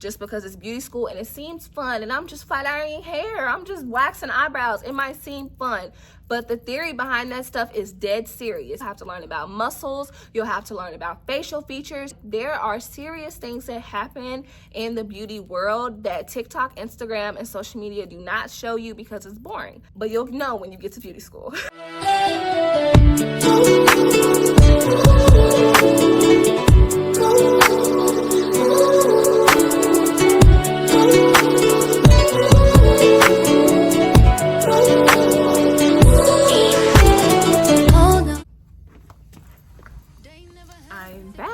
just because it's beauty school and it seems fun and I'm just flat ironing hair, I'm just waxing eyebrows, it might seem fun, but the theory behind that stuff is dead serious. You have to learn about muscles, you'll have to learn about facial features. There are serious things that happen in the beauty world that TikTok, Instagram, and social media do not show you because it's boring, but you'll know when you get to beauty school. I'm back.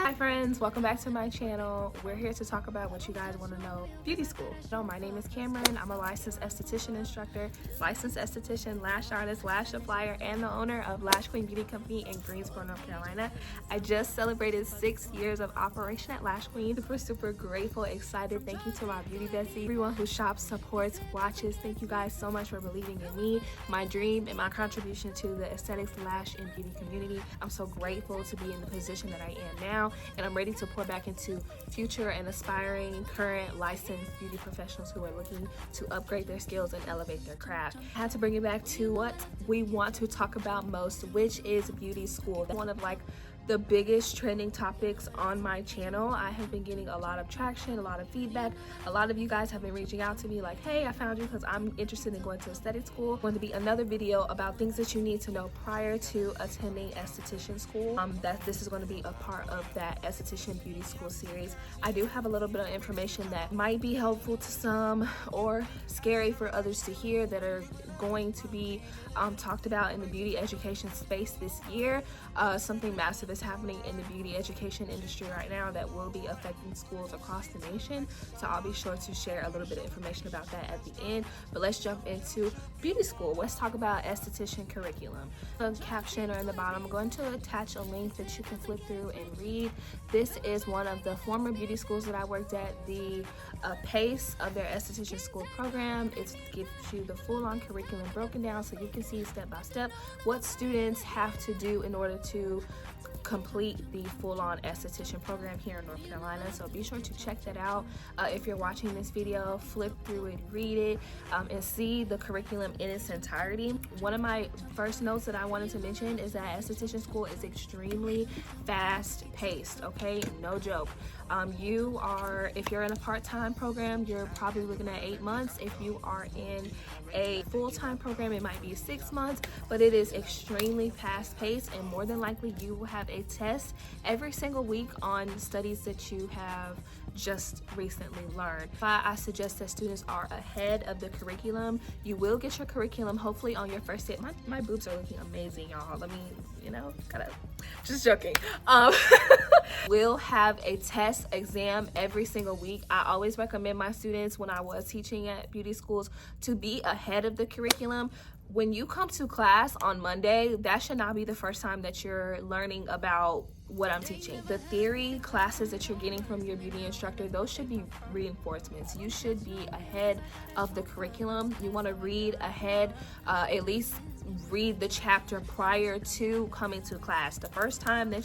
Hi friends, welcome back to my channel. We're here to talk about what you guys want to know, beauty school. So my name is Cameron. I'm a licensed esthetician instructor, licensed esthetician, lash artist, lash applier, and the owner of Lash Queen Beauty Company in Greensboro, North Carolina. I just celebrated 6 years of operation at Lash Queen. Super grateful, excited. Thank you to my Beauty Besties, everyone who shops, supports, watches. Thank you guys so much for believing in me, my dream, and my contribution to the aesthetics, lash, and beauty community. I'm so grateful to be in the position that I am now, and I'm ready to pour back into future and aspiring current licensed beauty professionals who are looking to upgrade their skills and elevate their craft. I had to bring it back to what we want to talk about most, which is beauty school. One of the biggest trending topics on my channel. I have been getting a lot of traction, a lot of feedback. A lot of you guys have been reaching out to me like, hey, I found you because I'm interested in going to aesthetic school. Going to be another video about things that you need to know prior to attending esthetician school. This is going to be a part of that esthetician beauty school series. I do have a little bit of information that might be helpful to some or scary for others to hear that are going to be talked about in the beauty education space this year. Something massive is happening in the beauty education industry right now that will be affecting schools across the nation. So I'll be sure to share a little bit of information about that at the end. But let's jump into beauty school. Let's talk about esthetician curriculum. The caption or in the bottom, I'm going to attach a link that you can flip through and read. This is one of the former beauty schools that I worked at. The PACE of their esthetician school program. It gives you the full-on curriculum broken down so you can see step by step what students have to do in order to complete the full-on esthetician program here in North Carolina. So be sure to check that out. If you're watching this video, flip through it, read it, and see the curriculum in its entirety. One of my first notes that I wanted to mention is that esthetician school is extremely fast-paced, okay? No joke. If you're in a part-time program, you're probably looking at 8 months. If you are in a full-time program, it might be 6 months, but it is extremely fast-paced, and more than likely you will have a test every single week on studies that you have just recently learned. I suggest that students are ahead of the curriculum. You will get your curriculum hopefully on your first day. My boobs are looking amazing, y'all. Let me, just joking. We'll have a test exam every single week. I always recommend my students when I was teaching at beauty schools to be ahead of the curriculum. When you come to class on Monday, that should not be the first time that you're learning about what I'm teaching. The theory classes that you're getting from your beauty instructor, those should be reinforcements. You should be ahead of the curriculum. You want to read ahead, at least read the chapter prior to coming to class. The first time that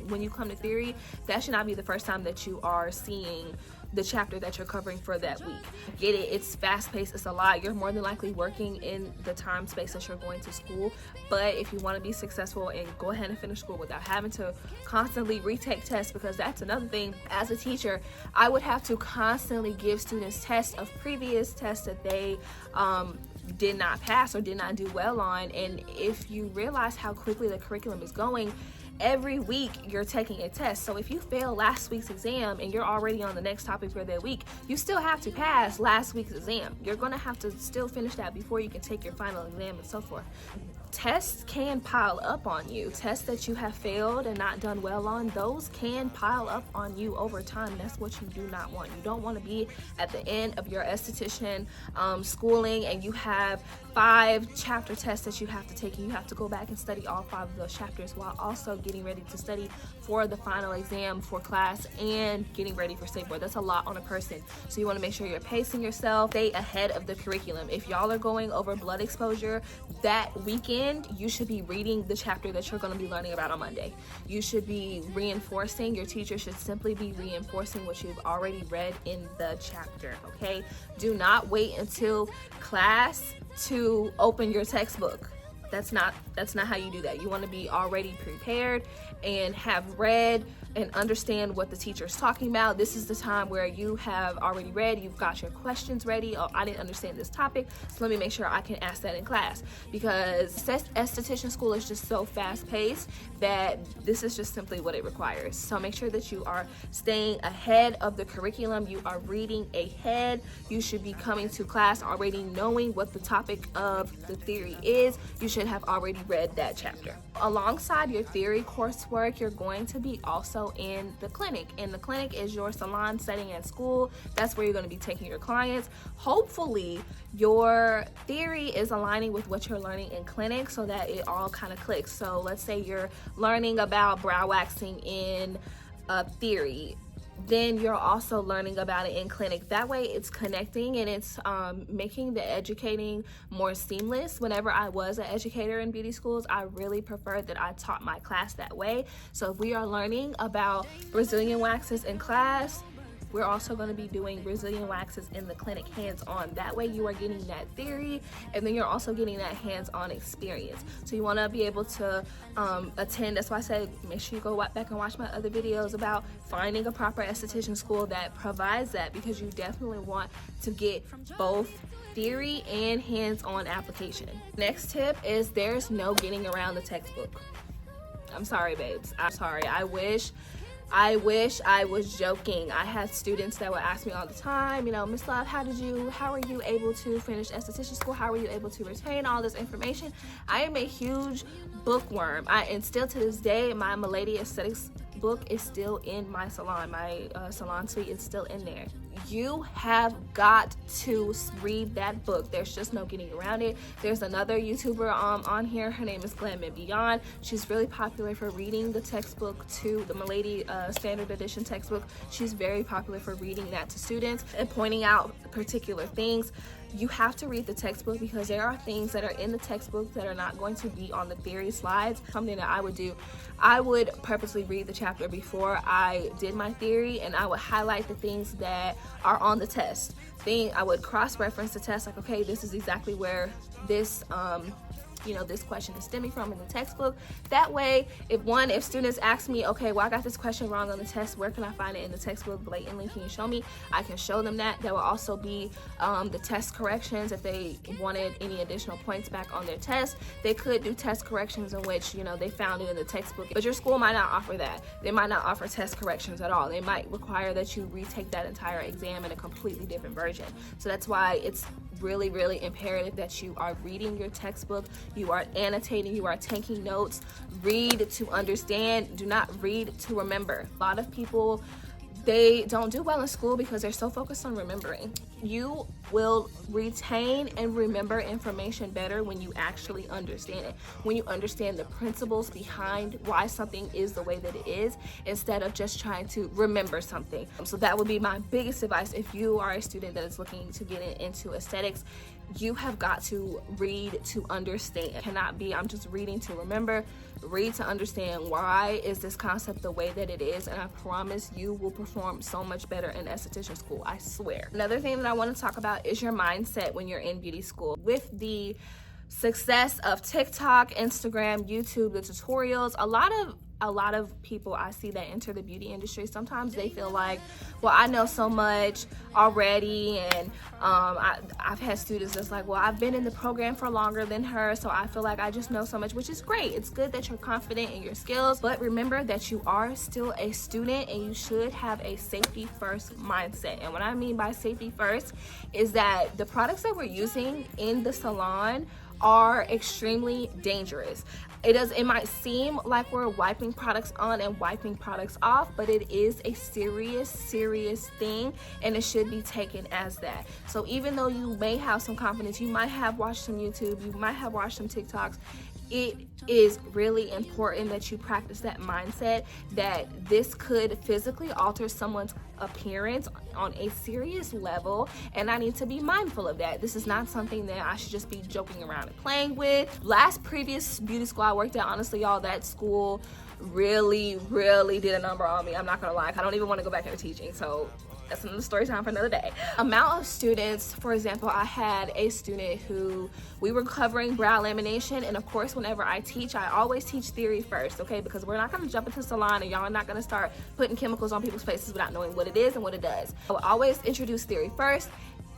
when you come to theory, that should not be the first time that you are seeing the chapter that you're covering for that week. Get it? It's fast-paced. It's a lot. You're more than likely working in the time space that you're going to school. But if you want to be successful and go ahead and finish school without having to constantly retake tests, because that's another thing. As a teacher, I would have to constantly give students tests of previous tests that they did not pass or did not do well on. And if you realize how quickly the curriculum is going, every week you're taking a test. So if you fail last week's exam and you're already on the next topic for that week, you still have to pass last week's exam. You're going to have to still finish that before you can take your final exam and so forth. Tests can pile up on you. Tests that you have failed and not done well on, those can pile up on you over time. That's what you do not want. You don't want to be at the end of your esthetician schooling and you have 5 chapter tests that you have to take, and you have to go back and study all 5 of those chapters while also getting ready to study for the final exam for class and getting ready for state board. That's a lot on a person. So you want to make sure you're pacing yourself, stay ahead of the curriculum. If y'all are going over blood exposure that weekend, end, you should be reading the chapter that you're going to be learning about on Monday. You should be reinforcing, your teacher should simply be reinforcing what you've already read in the chapter, okay? Do not wait until class to open your textbook. That's not how you do that. You want to be already prepared and have read and understand what the teacher is talking about. This is the time where you have already read, you've got your questions ready. Oh, I didn't understand this topic, so let me make sure I can ask that in class, because esthetician school is just so fast paced that this is just simply what it requires. So make sure that you are staying ahead of the curriculum, you are reading ahead. You should be coming to class already knowing what the topic of the theory is. You should have already read that chapter. Alongside your theory coursework, you're going to be also in the clinic. And the clinic is your salon setting at school. That's where you're going to be taking your clients. Hopefully your theory is aligning with what you're learning in clinic so that it all kind of clicks. So let's say you're learning about brow waxing in theory, then you're also learning about it in clinic. That way it's connecting and it's making the educating more seamless. Whenever I was an educator in beauty schools, I really preferred that I taught my class that way. So if we are learning about Brazilian waxes in class, we're also going to be doing Brazilian waxes in the clinic hands-on. That way you are getting that theory and then you're also getting that hands-on experience. So you want to be able to attend. That's why I said make sure you go back and watch my other videos about finding a proper esthetician school that provides that, because you definitely want to get both theory and hands-on application. Next tip is there's no getting around the textbook. I'm sorry, babes. I'm sorry. I wish I was joking. I had students that would ask me all the time, you know, Miss Love, how are you able to finish esthetician school? How are you able to retain all this information? I am a huge bookworm. And still to this day, my Milady Aesthetics book is still in my salon. My salon suite is still in there. You have got to read that book. There's just no getting around it. There's another YouTuber on here. Her name is Glam and Beyond. She's really popular for reading the textbook to the Milady Standard Edition textbook. She's very popular for reading that to students and pointing out particular things. You have to read the textbook because there are things that are in the textbook that are not going to be on the theory slides. Something that I would do, I would purposely read the chapter before I did my theory, and I would highlight the things that are on the test. I would cross-reference the test, like, okay, this is exactly where this this question is stemming from in the textbook. That way, if students ask me, okay, well, I got this question wrong on the test, where can I find it in the textbook blatantly? Can you show me? I can show them that. There will also be the test corrections. If they wanted any additional points back on their test, they could do test corrections in which, they found it in the textbook. But your school might not offer that. They might not offer test corrections at all. They might require that you retake that entire exam in a completely different version. So that's why it's really, really imperative that you are reading your textbook, you are annotating, you are taking notes. Read to understand, do not read to remember. A lot of people, they don't do well in school because they're so focused on remembering. You will retain and remember information better when you actually understand it. When you understand the principles behind why something is the way that it is, instead of just trying to remember something. So that would be my biggest advice if you are a student that is looking to get into aesthetics. You have got to read to understand. It cannot be, I'm just reading to remember. Read to understand why is this concept the way that it is, and I promise you will perform so much better in esthetician school, I swear. Another thing that I want to talk about is your mindset when you're in beauty school. With the success of TikTok, Instagram, YouTube, the tutorials, a lot of people I see that enter the beauty industry, sometimes they feel like, well, I know so much already, and I've had students that's like, well, I've been in the program for longer than her, so I feel like I just know so much, which is great. It's good that you're confident in your skills, but remember that you are still a student and you should have a safety first mindset. And what I mean by safety first is that the products that we're using in the salon are extremely dangerous. It might seem like we're wiping products on and wiping products off, but it is a serious thing, and it should be taken as that. So even though you may have some confidence, you might have watched some YouTube, you might have watched some TikToks, it is really important that you practice that mindset that this could physically alter someone's appearance on a serious level, and I need to be mindful of that. This is not something that I should just be joking around and playing with. Previous beauty school I worked at, honestly y'all, that school really did a number on me. I'm not gonna lie, I don't even want to go back into teaching, so that's another story time for another day. Amount of students, for example, I had a student who we were covering brow lamination, and of course whenever I teach, I always teach theory first, okay, because we're not going to jump into the salon and y'all are not going to start putting chemicals on people's faces without knowing what it is and what it does. I will always introduce theory first,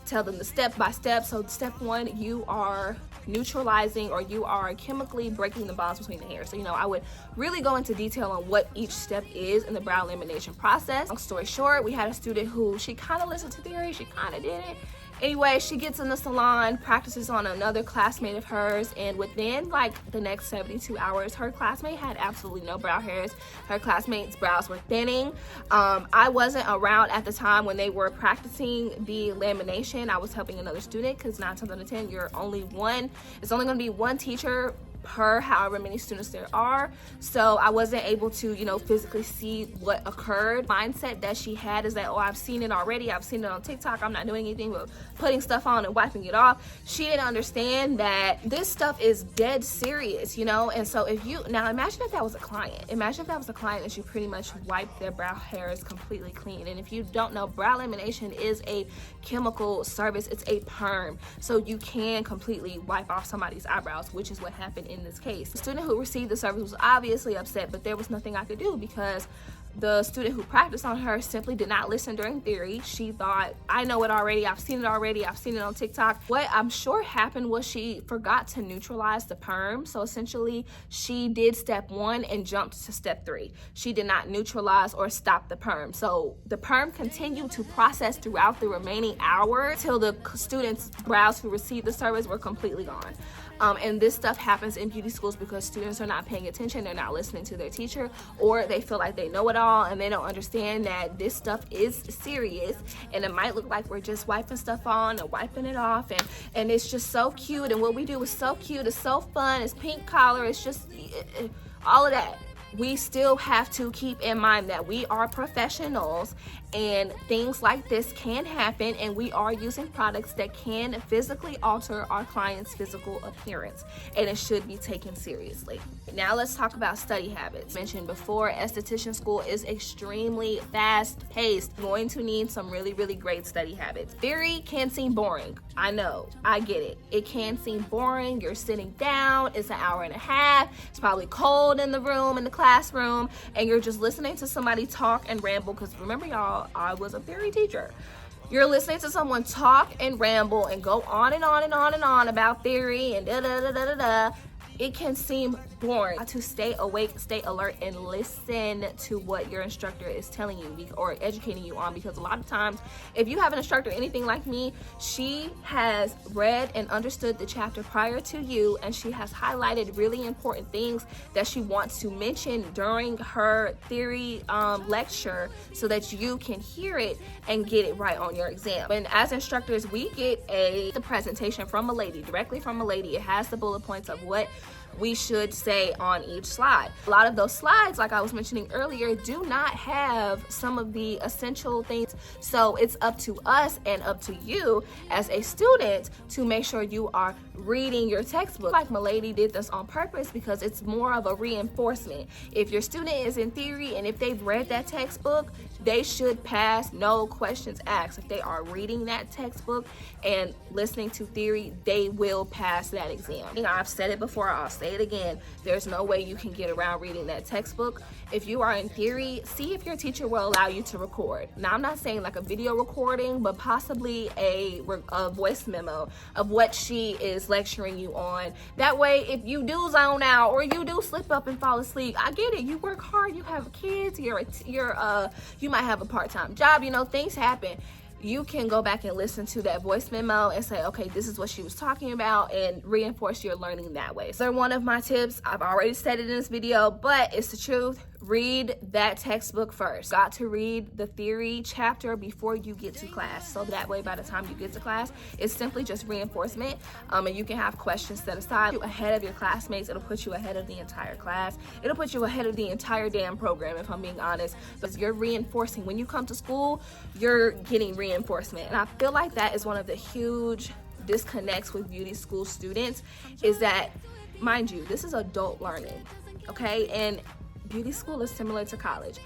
tell them the step by step. So step one, you are neutralizing, or you are chemically breaking the bonds between the hair. So, you know, I would really go into detail on what each step is in the brow lamination process. Long story short, we had a student who, she kind of listened to theory, she kind of didn't. Anyway, she gets in the salon, practices on another classmate of hers, and within like the next 72 hours, her classmate had absolutely no brow hairs. Her classmate's brows were thinning. I wasn't around at the time when they were practicing the lamination. I was helping another student, because 9 times out of 10, it's only going to be one teacher per however many students there are. So I wasn't able to, you know, physically see what occurred. Mindset that she had is that, oh, I've seen it already, I've seen it on TikTok, I'm not doing anything but putting stuff on and wiping it off. She didn't understand that this stuff is dead serious, you know. And so if you, now imagine if that was a client, that you pretty much wiped their brow hairs completely clean. And if you don't know, brow lamination is a chemical service, it's a perm, so you can completely wipe off somebody's eyebrows, which is what happened in this case. The student who received the service was obviously upset, but there was nothing I could do, because the student who practiced on her simply did not listen during theory. She thought, I know it already, I've seen it on TikTok. What I'm sure happened was she forgot to neutralize the perm. So essentially she did step 1 and jumped to step 3. She did not neutralize or stop the perm. So the perm continued to process throughout the remaining hour till the students' brows who received the service were completely gone. And this stuff happens in beauty schools because students are not paying attention, they're not listening to their teacher, or they feel like they know it all and they don't understand that this stuff is serious. And it might look like we're just wiping stuff on and wiping it off, and it's just so cute, and what we do is so cute, it's so fun, it's pink collar, it's just all of that. We still have to keep in mind that we are professionals and things like this can happen, and we are using products that can physically alter our client's physical appearance, and it should be taken seriously. Now let's talk about study habits. Mentioned before, Esthetician School is extremely fast-paced. You're going to need some really great study habits. Theory can seem boring. I know, I get it. It can seem boring. You're sitting down, it's an hour and a half, it's probably cold in the room, in the classroom, and you're just listening to somebody talk and ramble, because remember y'all, I was a theory teacher. You're listening to someone talk and ramble and go on and on and on and on about theory and da-da-da-da-da-da. It can seem boring. To stay awake, stay alert, and listen to what your instructor is telling you or educating you on, because a lot of times, if you have an instructor anything like me, she has read and understood the chapter prior to you, and she has highlighted really important things that she wants to mention during her theory lecture, so that you can hear it and get it right on your exam. And as instructors, we get the presentation from a lady, directly from a lady. It has the bullet points of what we should say on each slide. A lot of those slides, like I was mentioning earlier, do not have some of the essential things. So it's up to us and up to you as a student to make sure you are reading your textbook. Like Milady did this on purpose, because it's more of a reinforcement. If your student is in theory and if they've read that textbook, they should pass, no questions asked. If they are reading that textbook and listening to theory, they will pass that exam. You know, I've said it before, I'll say it again. There's no way you can get around reading that textbook. If you are in theory, see if your teacher will allow you to record. Now, I'm not saying like a video recording, but possibly a voice memo of what she is lecturing you on. That way, if you do zone out or you do slip up and fall asleep, I get it. You work hard, you have kids, you might have a part-time job, you know, things happen. You can go back and listen to that voice memo and say, okay, this is what she was talking about, and reinforce your learning that way. So one of my tips, I've already said it in this video, but it's the truth. read that textbook first. Got to read the theory chapter before you get to class, so that way by the time you get to class, it's simply just reinforcement, and you can have questions set aside ahead of your classmates. It'll put you ahead of the entire class. It'll put you ahead of the entire damn program, if I'm being honest, because you're reinforcing. When you come to school, you're getting reinforcement, and I feel like that is one of the huge disconnects with beauty school students, is that, mind you, this is adult learning, okay? And beauty school is similar to college.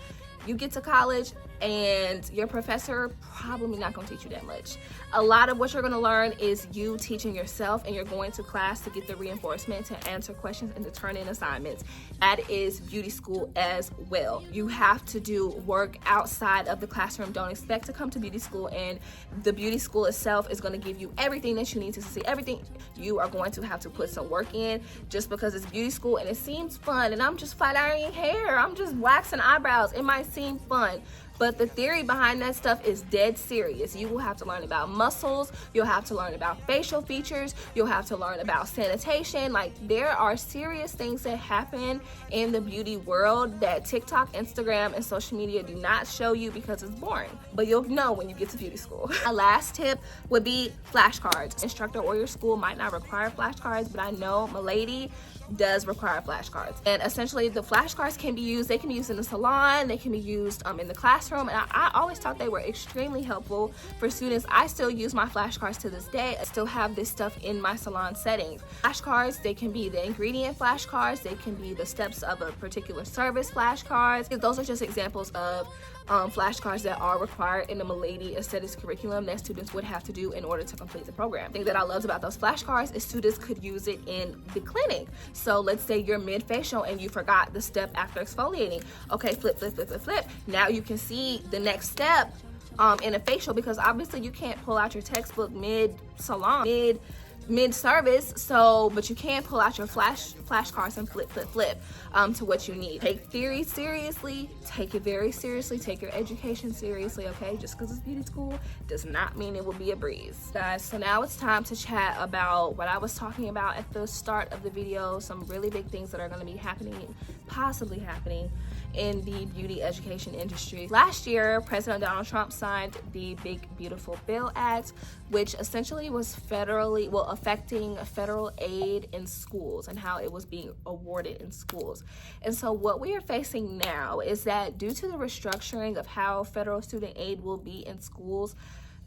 You get to college and your professor probably not going to teach you that much. A lot of what you're going to learn is you teaching yourself, and you're going to class to get the reinforcement, to answer questions, and to turn in assignments. That is beauty school as well. You have to do work outside of the classroom. Don't expect to come to beauty school and the beauty school itself is going to give you everything that you need to see. Everything. You are going to have to put some work in just because it's beauty school and it seems fun, and I'm just flat ironing hair, I'm just waxing eyebrows. It might seem fun, but the theory behind that stuff is dead serious. You will have to learn about muscles, you'll have to learn about facial features, you'll have to learn about sanitation. Like, there are serious things that happen in the beauty world that TikTok, Instagram, and social media do not show you because it's boring. But you'll know when you get to beauty school. A last tip would be flashcards. Instructor or your school might not require flashcards, but I know my lady does require flashcards. And essentially the flashcards can be used, they can be used in the salon, they can be used in the classroom, and I always thought they were extremely helpful for students. I still use my flashcards to this day. I still have this stuff in my salon settings. Flashcards, they can be the ingredient flashcards, they can be the steps of a particular service flashcards. Those are just examples of flashcards that are required in the Milady Aesthetics curriculum that students would have to do in order to complete the program. The thing that I loved about those flashcards is students could use it in the clinic. So let's say you're mid-facial and you forgot the step after exfoliating. Okay, flip, flip, flip, flip, flip. Now you can see the next step in a facial, because obviously you can't pull out your textbook mid-salon, mid-service, so, but you can pull out your flashcards and flip to what you need. Take theory seriously, take it very seriously, take your education seriously, okay? Just because it's beauty school does not mean it will be a breeze. Guys, so now it's time to chat about what I was talking about at the start of the video, some really big things that are going to be happening, possibly happening in the beauty education industry. Last year, President Donald Trump signed the Big Beautiful Bill Act, which essentially was affecting federal aid in schools and how it was being awarded in schools. And so what we are facing now is that due to the restructuring of how federal student aid will be in schools,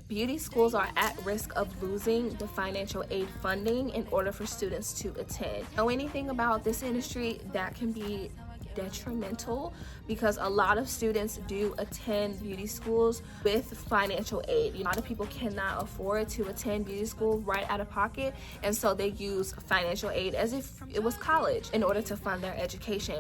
beauty schools are at risk of losing the financial aid funding in order for students to attend. Know anything about this industry? That can be detrimental, because a lot of students do attend beauty schools with financial aid. A lot of people cannot afford to attend beauty school right out of pocket, and so they use financial aid as if it was college in order to fund their education.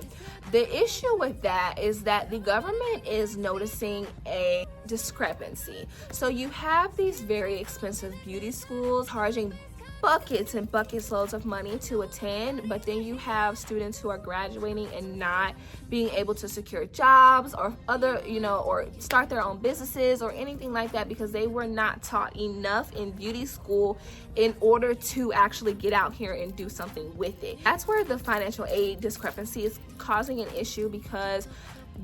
The issue with that is that the government is noticing a discrepancy. So you have these very expensive beauty schools charging buckets and buckets loads of money to attend, but then you have students who are graduating and not being able to secure jobs or other, or start their own businesses or anything like that, because they were not taught enough in beauty school in order to actually get out here and do something with it. That's where the financial aid discrepancy is causing an issue, because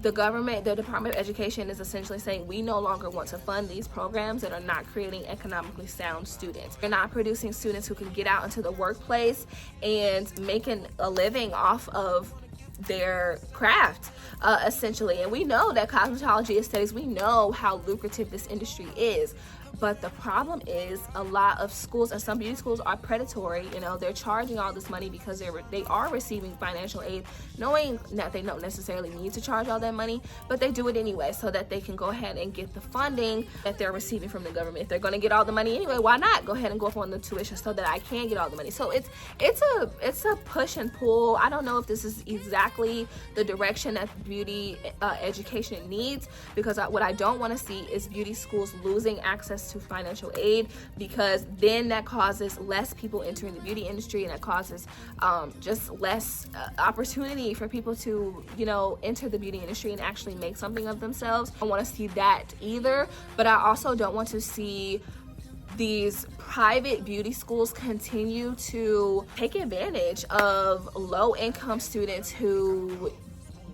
the government, the Department of Education, is essentially saying we no longer want to fund these programs that are not creating economically sound students. They're not producing students who can get out into the workplace and making a living off of their craft, essentially. And we know that cosmetology, aesthetics, we know how lucrative this industry is. But the problem is a lot of schools, and some beauty schools are predatory. They're charging all this money because they are receiving financial aid, knowing that they don't necessarily need to charge all that money, but they do it anyway so that they can go ahead and get the funding that they're receiving from the government. If they're going to get all the money anyway, why not go ahead and go up on the tuition so that I can get all the money? So it's a push and pull. I don't know if this is exactly the direction that beauty education needs, because what I don't want to see is beauty schools losing access to financial aid, because then that causes less people entering the beauty industry, and that causes just less opportunity for people to enter the beauty industry and actually make something of themselves. I don't want to see that either, but I also don't want to see these private beauty schools continue to take advantage of low-income students who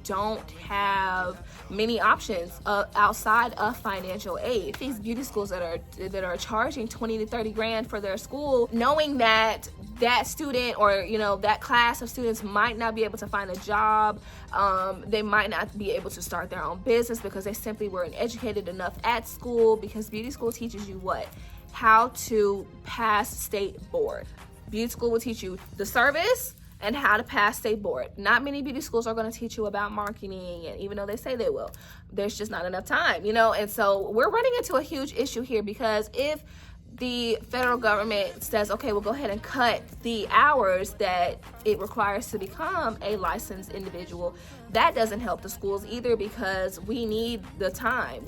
don't have many options outside of financial aid. These beauty schools that are charging 20 to 30 grand for their school, knowing that that student or, you know, that class of students might not be able to find a job, they might not be able to start their own business because they simply weren't educated enough at school, because beauty school teaches you what? How to pass state board. Beauty school will teach you the service and how to pass state board. Not many beauty schools are going to teach you about marketing, and even though they say they will, there's just not enough time, you know. And so we're running into a huge issue here, because if the federal government says, okay, we'll go ahead and cut the hours that it requires to become a licensed individual, that doesn't help the schools either, because we need the time.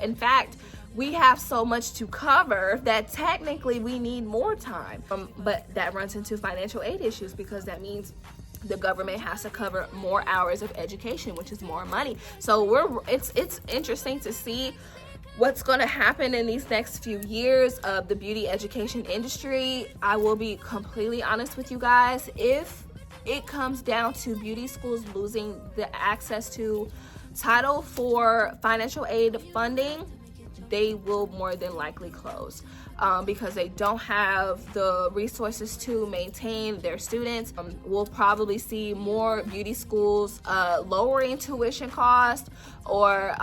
In fact, we have so much to cover that technically we need more time. But that runs into financial aid issues, because that means the government has to cover more hours of education, which is more money. So it's interesting to see what's going to happen in these next few years of the beauty education industry. I will be completely honest with you guys. If it comes down to beauty schools losing the access to Title IV financial aid funding, they will more than likely close, because they don't have the resources to maintain their students. We'll probably see more beauty schools lowering tuition costs, or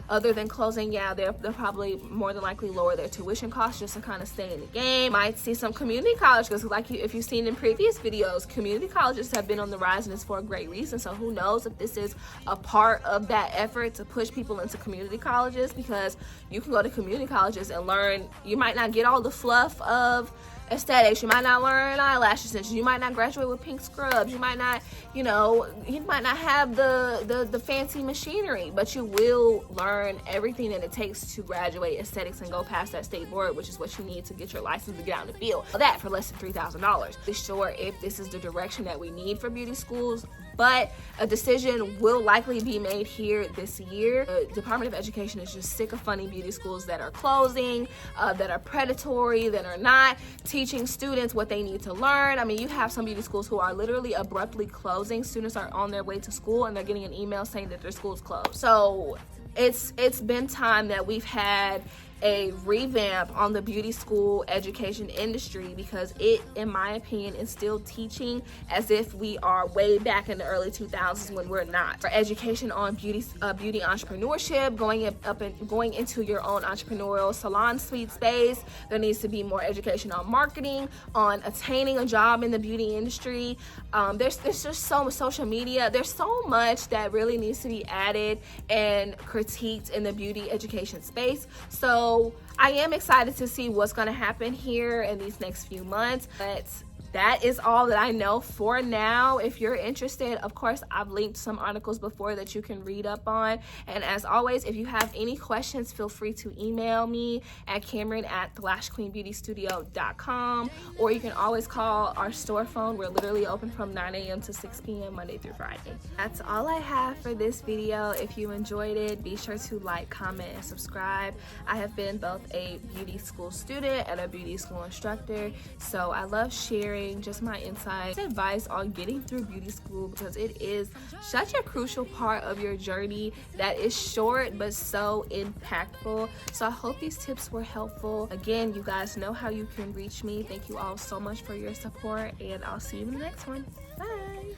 other than closing, yeah, they'll probably more than likely lower their tuition costs just to kind of stay in the game. Might see some community colleges, because like if you've seen in previous videos, community colleges have been on the rise, and it's for a great reason. So who knows if this is a part of that effort to push people into community colleges, because you can go to community colleges and learn. You might not get all the fluff of aesthetics, you might not learn eyelash extensions, you might not graduate with pink scrubs, you might not, you know, you might not have the fancy machinery, but you will learn everything that it takes to graduate aesthetics and go past that state board, which is what you need to get your license to get out in the field. That for less than $3,000. Be sure if this is the direction that we need for beauty schools, but a decision will likely be made here this year. The Department of Education is just sick of funding beauty schools that are closing, that are predatory, that are not teaching students what they need to learn. I mean, you have some beauty schools who are literally abruptly closing. Students are on their way to school and they're getting an email saying that their school's closed. So it's been time that we've had a revamp on the beauty school education industry, because it, in my opinion, is still teaching as if we are way back in the early 2000s when we're not. For education on beauty entrepreneurship, going into your own entrepreneurial salon suite space, there needs to be more education on marketing, on attaining a job in the beauty industry. There's just so much social media. There's so much that really needs to be added and critiqued in the beauty education space. So I am excited to see what's going to happen here in these next few months, but that is all that I know for now. If you're interested, of course, I've linked some articles before that you can read up on. And as always, if you have any questions, feel free to email me at Cameryn@thelashqueenbeautystudio.com, or you can always call our store phone. We're literally open from 9 a.m. to 6 p.m. Monday through Friday. That's all I have for this video. If you enjoyed it, be sure to like, comment, and subscribe. I have been both a beauty school student and a beauty school instructor, so I love sharing just my insights, advice on getting through beauty school, because it is such a crucial part of your journey that is short but so impactful. So I hope these tips were helpful. Again, you guys know how you can reach me. Thank you all so much for your support, and I'll see you in the next one. Bye.